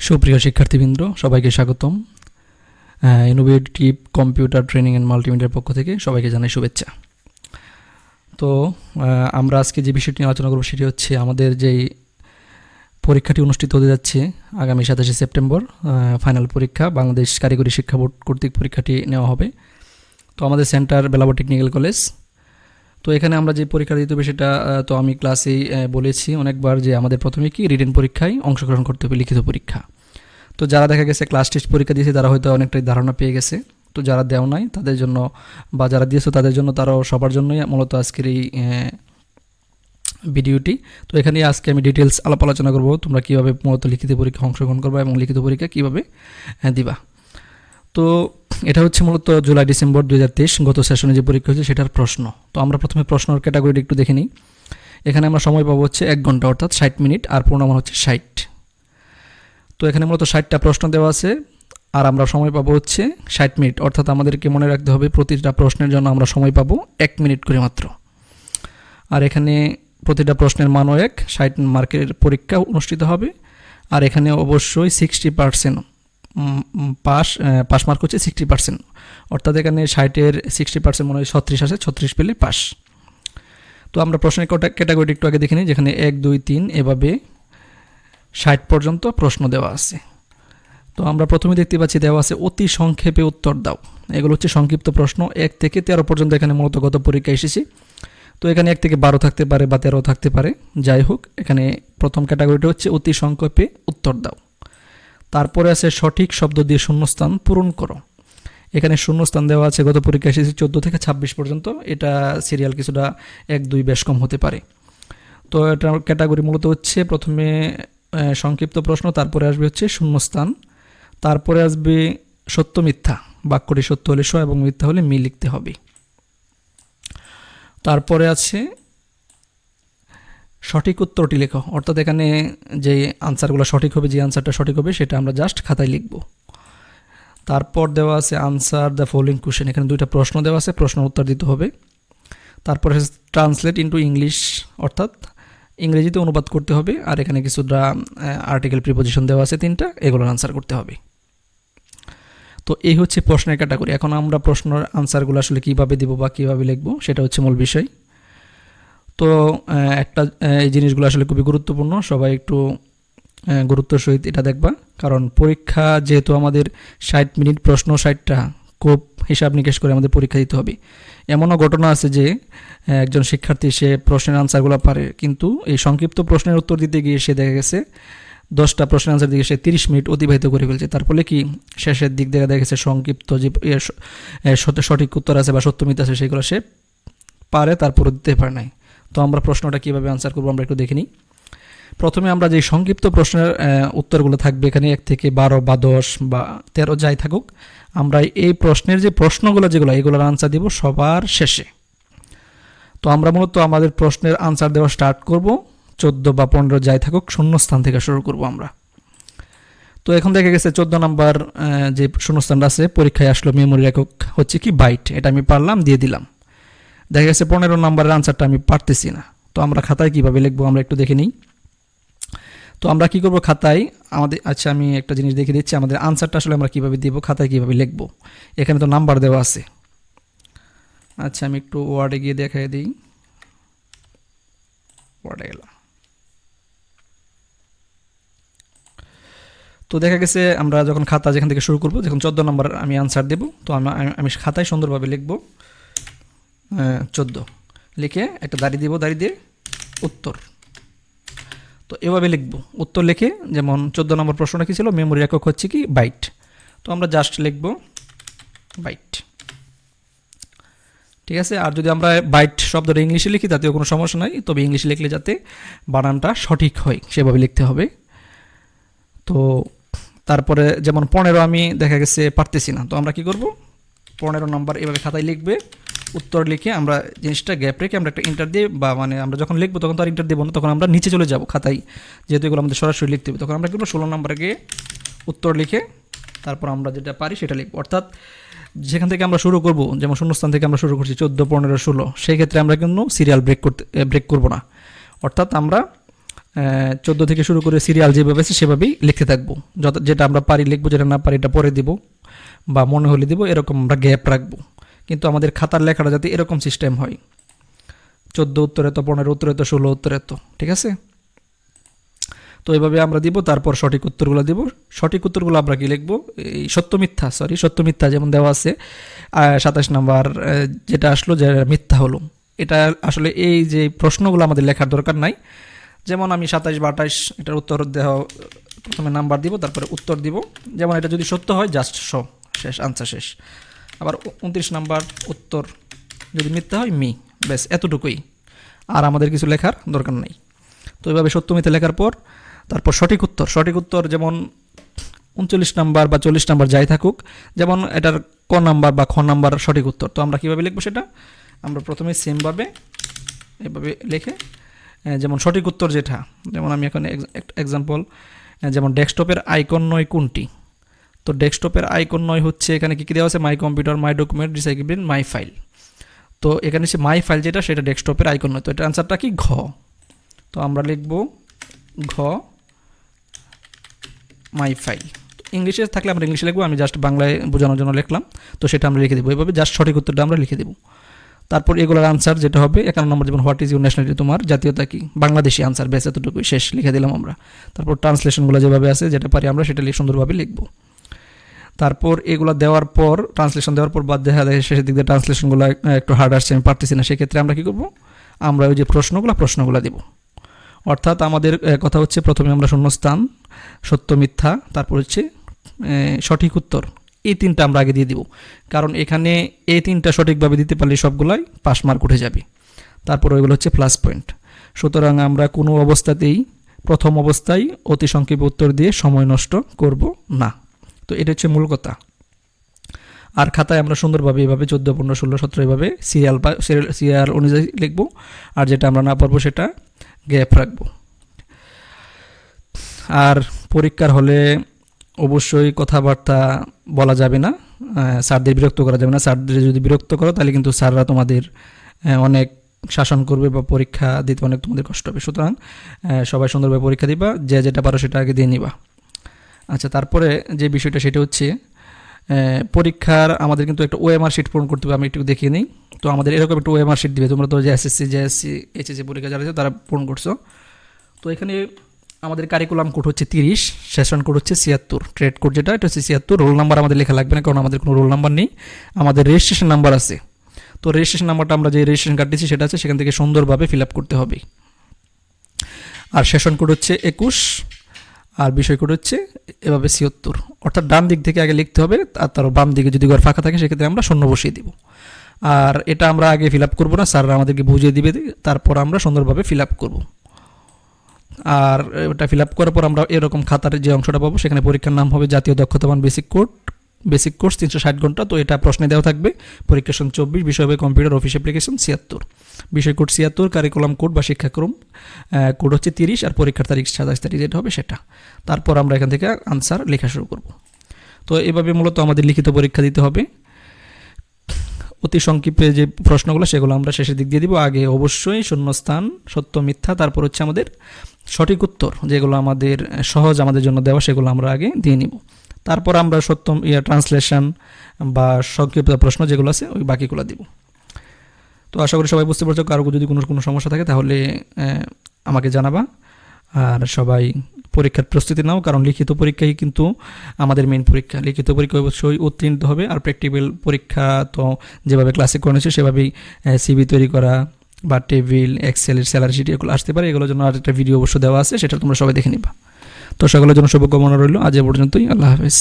সুপ্রিয় শিক্ষার্থীবৃন্দ, সবাইকে স্বাগতম। ইনোভেটিভ কম্পিউটার ট্রেনিং অ্যান্ড মাল্টিমিডিয়ার পক্ষ থেকে সবাইকে জানাই শুভেচ্ছা। তো আমরা আজকে যে বিষয়টি নিয়ে আলোচনা করব সেটি হচ্ছে আমাদের যেই পরীক্ষাটি অনুষ্ঠিত হতে যাচ্ছে আগামী 27শে সেপ্টেম্বর, ফাইনাল পরীক্ষা, বাংলাদেশ কারিগরি শিক্ষা বোর্ড কর্তৃক পরীক্ষাটি নেওয়া হবে। তো আমাদের সেন্টার বেলাবর টেকনিক্যাল কলেজ। তো এখানে আমরা যে পরীক্ষা দিতে হবে সেটা তো আমি ক্লাসেই বলেছি অনেকবার যে আমাদের প্রথমে কি রিটেন পরীক্ষায় অংশগ্রহণ করতে হবে, লিখিত পরীক্ষা। তো যারা দেখা গেছে ক্লাস টেস্ট পরীক্ষা দিয়েছে তারা হয়তো অনেকটাই ধারণা পেয়ে গেছে। তো যারা দেও নাই তাদের জন্য বা যারা দিয়েছে তাদের জন্য, তারাও সবার জন্যই মূলত আজকের এই ভিডিওটি। তো এখানে আজকে আমি ডিটেলস আলোচনা করব তোমরা কীভাবে মূলত লিখিত পরীক্ষা অংশগ্রহণ করবা এবং লিখিত পরীক্ষা কীভাবে দিবা। তো এটা হচ্ছে মূলত জুলাই ডিসেম্বর 2023 গত সেশনে যে পরীক্ষা হয়েছে সেটার প্রশ্ন। তো আমরা প্রথমে প্রশ্নের ক্যাটাগরিটি একটু দেখে নিই। এখানে আমরা সময় পাবো হচ্ছে 1 ঘন্টা অর্থাৎ 60 মিনিট, আর পূর্ণমান হচ্ছে 60। তো এখানে মূলত 60টা প্রশ্ন দেওয়া আছে আর আমরা সময় পাবো হচ্ছে 60 মিনিট, অর্থাৎ আমাদেরকে মনে রাখতে হবে প্রতিটা প্রশ্নের জন্য আমরা সময় পাবো 1 মিনিট করে মাত্র। আর এখানে প্রতিটা প্রশ্নের মানও 60 মার্কের পরীক্ষা অনুষ্ঠিত হবে। আর এখানে অবশ্যই 60% পাস মার্ক হচ্ছে 60%, অর্থাৎ এখানে 60-এর 60% মনে হয় 36 আসে, 36 পেলে পাস। তো আমরা প্রশ্নের ক্যাটাগরি একটু আগে দেখে নিই, যেখানে 1, 2, 3 এভাবে 60 পর্যন্ত প্রশ্ন দেওয়া আছে। তো আমরা প্রথমে দেখতে পাচ্ছি দেওয়া আছে অতি সংক্ষেপে উত্তর দাও। এগুলো হচ্ছে সংক্ষিপ্ত প্রশ্ন, 1 থেকে 13 পর্যন্ত এখানে মূলত গত পরীক্ষা এসেছে। তো এখানে 1 থেকে 12 থাকতে পারে বা 13 থাকতে পারে, যাই হোক এখানে প্রথম ক্যাটাগরিটা হচ্ছে অতি সংক্ষেপে উত্তর দাও। তারপরে আছে সঠিক শব্দ দিয়ে শূন্যস্থান পূরণ করো। এখানে শূন্যস্থান দেওয়া আছে গত পরীক্ষা এসেছে 14 থেকে 26 পর্যন্ত, এটা সিরিয়াল কিছুটা 1, 2 বেশ কম হতে পারে। তো এটার ক্যাটাগরি মূলত হচ্ছে প্রথমে সংক্ষিপ্ত প্রশ্ন, তারপরে আসবে হচ্ছে শূন্যস্থান, তারপরে আসবে সত্য মিথ্যা, বাক্যটি সত্য হলে স এবং মিথ্যা হলে মি লিখতে হবে। তারপরে আছে সঠিক উত্তরটি লেখো, অর্থাৎ এখানে যে আনসারগুলো সঠিক হবে, যে আনসারটা সঠিক হবে সেটা আমরা জাস্ট খাতায় লিখব। তারপর দেওয়া আছে আনসার দ্য ফলোইং কোশ্চেন, এখানে 2টা প্রশ্ন দেওয়া আছে, প্রশ্ন উত্তর দিতে হবে। তারপরে ট্রান্সলেট ইনটু ইংলিশ, অর্থাৎ ইংরেজিতে অনুবাদ করতে হবে। আর এখানে কিছুটা আর্টিকেল প্রিপোজিশন দেওয়া আছে 3টা, এগুলোর আনসার করতে হবে। তো এই হচ্ছে প্রশ্নের ক্যাটাগরি। এখন আমরা প্রশ্নের আনসারগুলো আসলে কীভাবে দিব বা কীভাবে লিখব সেটা হচ্ছে মূল বিষয়। তো এই জিনিসগুলো আসলে খুবই গুরুত্বপূর্ণ, সবাই একটু গুরুত্বের সহিত এটা দেখবা, কারণ পরীক্ষা যেহেতু আমাদের 60 মিনিট প্রশ্ন 60টা, খুব হিসাব নিকেশ করে আমাদের পরীক্ষা দিতে হবে। এমনও ঘটনা আছে যে একজন শিক্ষার্থী সে প্রশ্নের আনসারগুলো পারে, কিন্তু এই সংক্ষিপ্ত প্রশ্নের উত্তর দিতে গিয়ে সে দেখা গেছে 10টা প্রশ্নের আনসার দিকে সে 30 মিনিট অতিবাহিত করে ফেলছে। তার ফলে কি শেষের দিক দেখা গেছে সংক্ষিপ্ত যে সঠিক উত্তর আছে বা সত্য মিথ্যা আছে সেগুলো সে পারে, তারপরে দিতে পারে নাই। তো আমরা প্রশ্নটা কীভাবে আনসার করবো আমরা একটু দেখে নিই। প্রথমে আমরা যে সংক্ষিপ্ত প্রশ্নের উত্তরগুলো থাকবে এখানে 1 থেকে 12 বা 10 বা 13 যাই থাকুক, আমরা এই প্রশ্নের যে প্রশ্নগুলো যেগুলো এগুলোর আনসার দিব সবার শেষে। তো আমরা মূলত আমাদের প্রশ্নের আনসার দেওয়া স্টার্ট করব 14 বা 15 যাই থাকুক শূন্যস্থান থেকে শুরু করব আমরা। তো এখন দেখা গেছে 14 নাম্বার যে শূন্যস্থানটা আছে পরীক্ষায় আসলো, মেমোরি একক হচ্ছে কি বাইট, এটা আমি পারলাম দিয়ে দিলাম। দেখা গেছে 15 নাম্বারের আনসারটা আমি পারতেছি না, তো আমরা খাতায় কীভাবে লিখবো আমরা একটু দেখে নিই। তো আমরা কি করব খাতায় আমাদের, আচ্ছা আমি একটা জিনিস দেখে দিচ্ছি, আমাদের আনসারটা আসলে আমরা কীভাবে দিব, খাতায় কীভাবে লিখবো। এখানে তো নাম্বার দেওয়া আছে। আচ্ছা আমি একটু ওয়ার্ডে গিয়ে দেখাই দিই, ওয়ার্ডে গেলাম। তো দেখা গেছে আমরা যখন খাতা যেখান থেকে শুরু করব, যখন 14 নম্বর আমি আনসার দেব, তো আমি খাতায় সুন্দরভাবে লিখব 14 লিখে একটা দাড়ি দিব, দাড়ি দিয়ে উত্তর। তো এভাবে লিখব উত্তর লিখে, যেমন 14 নম্বর প্রশ্নটা কী ছিল, মেমোরি একক হচ্ছে কি বাইট, তো আমরা জাস্ট লিখব বাইট, ঠিক আছে। আর যদি আমরা বাইট শব্দটা ইংলিশে লিখি তাতেও কোনো সমস্যা নাই, তবে ইংলিশে লিখলে যাতে বানানটা সঠিক হয় সেভাবে লিখতে হবে। তো তারপরে যেমন 15 আমি দেখা গেছে পারতেছি না, তো আমরা কি করব 15 নম্বর এভাবে খাতায় লিখবে, উত্তর লিখে আমরা জিনিসটা গ্যাপ রেখে আমরা একটা ইন্টার দিয়ে, বা মানে আমরা যখন লিখবো তখন তো আর ইন্টার দেবো না, তখন আমরা নিচে চলে যাব খাতায়, যেহেতু এগুলো আমাদের সরাসরি লিখতে হবে। তখন আমরা কি করবো 16 নম্বরে গিয়ে উত্তর লিখে তারপর আমরা যেটা পারি সেটা লিখবো, অর্থাৎ যেখান থেকে আমরা শুরু করব, যেমন শূন্যস্থান থেকে আমরা শুরু করছি 14, 15, 16, সেই ক্ষেত্রে আমরা কিন্তু সিরিয়াল ব্রেক করব না, অর্থাৎ আমরা 14 থেকে শুরু করে সিরিয়াল যেভাবে আছে সেভাবেই লিখতে থাকবো। যেটা আমরা পারি লিখবো, যেটা না পারি এটা পরে দিব বা মনে হলে দিব, এরকম আমরা গ্যাপ রাখবো। কিন্তু আমাদের খাতার লেখাটা যাতে এরকম সিস্টেম হয়, 14 উত্তর এত, 15 উত্তর এত, 16 উত্তর এত, ঠিক আছে? তো এইভাবে আমরা দিব। তারপর সঠিক উত্তরগুলো দিব। সঠিক উত্তরগুলো আমরা কি লিখবো, এই সত্য মিথ্যা যেমন দেওয়া আছে 27 নাম্বার যেটা আসলো যে মিথ্যা হলো, এটা আসলে এই যে প্রশ্নগুলো আমাদের লেখার দরকার নাই। যেমন আমি 27 বা 28 এটার উত্তর দেওয়া, প্রথমে নাম্বার দিব, তারপরে উত্তর দিব। যেমন এটা যদি সত্য হয় জাস্ট শেষ, আনসার শেষ। আবার 29 নাম্বার উত্তর যদি মিথ্যা হয় ব্যাস এতটুকুই, আর আমাদের কিছু লেখার দরকার নাই। তো এইভাবে সত্য মিথ্যা লেখার পর তারপর সঠিক উত্তর যেমন 39 নাম্বার বা 40 নাম্বার যাই থাকুক, যেমন এটার ক নাম্বার বা খ নাম্বার সঠিক উত্তর, তো আমরা কীভাবে লিখবো সেটা আমরা প্রথমে সেমভাবে এভাবে লিখে, যেমন সঠিক উত্তর যেটা, যেমন আমি এখন এক্সাম্পল, যেমন ডেস্কটপের আইকন নয় কোনটি। তো ডেস্কটপের আইকন নয় হচ্ছে, এখানে কী কী দেওয়া আছে, my computer, my document, recycle bin, my file. তো এখানে সে মাই ফাইল যেটা, সেটা ডেস্কটপের আইকন নয়। তো এটা আনসারটা কি, ঘ। তো আমরা লিখব ঘ, মাই ফাইল। ইংলিশে থাকলে আমরা ইংলিশে লিখবো, আমি জাস্ট বাংলায় বোঝানোর জন্য লিখলাম। তো সেটা আমরা লিখে দেবো এভাবে, জাস্ট সঠিক উত্তরটা আমরা লিখে দেবো। তারপর এগুলোর আনসার যেটা হবে 51 নম্বর, যেমন হোয়াট ইজ ইউর ন্যাশনালিটি, তোমার জাতীয়তা কি, বাংলাদেশি আনসার, ব্যাস এতটুকুই, শেষ, লিখে দিলাম আমরা। তারপর ট্রান্সলেশনগুলো যেভাবে আছে, যেটা পারি আমরা সেটা সুন্দরভাবে লিখবো। তারপর এগুলো দেওয়ার পর, ট্রান্সলেশন দেওয়ার পর বাদ দেখা যায় শেষের দিক দিয়ে ট্রান্সলেশনগুলো একটু হার্ড আসছে, আমি পারতেছি না, সেক্ষেত্রে আমরা কী করবো, আমরা ওই যে প্রশ্নগুলো দিব। অর্থাৎ আমাদের কথা হচ্ছে প্রথমে আমরা শূন্যস্থান, সত্য মিথ্যা, তারপর হচ্ছে সঠিক উত্তর, এই তিনটা আমরা আগে দিয়ে দিব। কারণ এখানে এই তিনটা সঠিকভাবে দিতে পারলে সবগুলাই পাস মার্ক উঠে যাবে। তারপর ওইগুলো হচ্ছে প্লাস পয়েন্ট। সুতরাং আমরা কোনো অবস্থাতেই প্রথম অবস্থায় অতি সংক্ষেপে উত্তর দিয়ে সময় নষ্ট করব না। তো এটা হচ্ছে মূল কথা। আর খাতায় আমরা সুন্দরভাবে এভাবে 14, 15, 16, 17 এভাবে সিরিয়াল অনুযায়ী লিখবো। আর যেটা আমরা না পারবো সেটা গ্যাপ রাখবো। আর পরীক্ষার হলে অবশ্যই কথাবার্তা বলা যাবে না, স্যারদের বিরক্ত করা যাবে না। স্যারদের যদি বিরক্ত করো তাহলে কিন্তু স্যাররা তোমাদের অনেক শাসন করবে বা পরীক্ষা দিতে অনেক তোমাদের কষ্ট হবে। সুতরাং সবাই সুন্দরভাবে পরীক্ষা দিবা, যে যেটা পারো সেটা আগে দিয়ে নিবা। আচ্ছা, তারপরে যে বিষয়টা সেটা হচ্ছে পরীক্ষার আমাদের কিন্তু একটা ওএমআর শিট পূরণ করতে হবে। আমি একটু দেখিয়ে নিই। তো আমাদের এরকম একটা ওএমআর শিট দিবে, তোমরা তো যে এসএসসি, জেএসসি, এইচএসসি পরীক্ষা যারা আছে তারা পূরণ করছো। তো এখানে আমাদের কারিকুলাম কোড হচ্ছে 30, সেশন কোড হচ্ছে 76, ট্রেড কোড যেটা এটা হচ্ছে 76। রোল নাম্বার আমাদের লেখা লাগবে না, কারণ আমাদের কোনো রোল নাম্বার নেই, আমাদের রেজিস্ট্রেশন নাম্বার আছে। তো রেজিস্ট্রেশন নাম্বারটা আমরা যে রেজিস্ট্রেশন কার্ড দিচ্ছি সেটা আছে, সেখান থেকে সুন্দরভাবে ফিল আপ করতে হবে। আর সেশন কোড হচ্ছে 21, আর বিষয় কোড হচ্ছে এভাবে 76। অর্থাৎ ডান দিক থেকে আগে লিখতে হবে, আর তার বাম দিকে যদি ঘর ফাঁকা থাকে সেক্ষেত্রে আমরা শূন্য বসিয়ে দিব। আর এটা আমরা আগে ফিল আপ করবো না, স্যাররা আমাদেরকে বুঝিয়ে দিবে, তারপর আমরা সুন্দরভাবে ফিল আপ করবো। আর এটা ফিল আপ করার পর আমরা এরকম খাতার যে অংশটা পাবো, সেখানে পরীক্ষার নাম হবে জাতীয় দক্ষতা মান বেসিক কোর্স 360 ঘন্টা। তো এটা প্রশ্নে দেওয়া থাকবে পরীক্ষা সন 24, বিষয় হবে কম্পিউটার অফিস অ্যাপ্লিকেশন 76, বিষয় কোড 76, কারিকুলাম কোড বা শিক্ষাক্রম কোড হচ্ছে 30, আর পরীক্ষার তারিখ 27 তারিখ যেটা হবে সেটা। তারপর আমরা এখান থেকে আনসার লেখা শুরু করব। তো এভাবে মূলত আমাদের লিখিত পরীক্ষা দিতে হবে। অতি সংক্ষেপে যে প্রশ্নগুলো সেগুলো আমরা শেষের দিক দিয়ে দিব। আগে অবশ্যই শূন্যস্থান, সত্য মিথ্যা, তারপর হচ্ছে আমাদের সঠিক উত্তর, যেগুলো আমাদের সহজ আমাদের জন্য দেওয়া সেগুলো আমরা আগে দিয়ে নিব। তারপর আমরা ট্রান্সলেশন বা সংক্ষিপ্ত প্রশ্ন যেগুলো আছে ওই বাকিগুলো দিব। তো আশা করি সবাই বুঝতে পারছো। কারো যদি কোনো সমস্যা থাকে তাহলে আমাকে জানাবা। আর সবাই পরীক্ষার প্রস্তুতি নাও, কারণ লিখিত পরীক্ষাই কিন্তু আমাদের মেইন পরীক্ষা। লিখিত পরীক্ষা অবশ্যই উত্তীর্ণ হবে। আর প্র্যাকটিক্যাল পরীক্ষা তো যেভাবে ক্লাসে করেছে সেভাবেই সিভি তৈরি করা বা টেবিল, এক্সেলের স্যালারি শিট এগুলো আসতে পারে। এগুলোর জন্য আর একটা ভিডিও অবশ্য দেওয়া আছে, সেটা তোমরা সবাই দেখে নিবা। তো সকলের জন্য শুভকামনা রইল। আজ এ পর্যন্তই। আল্লাহ হাফেজ।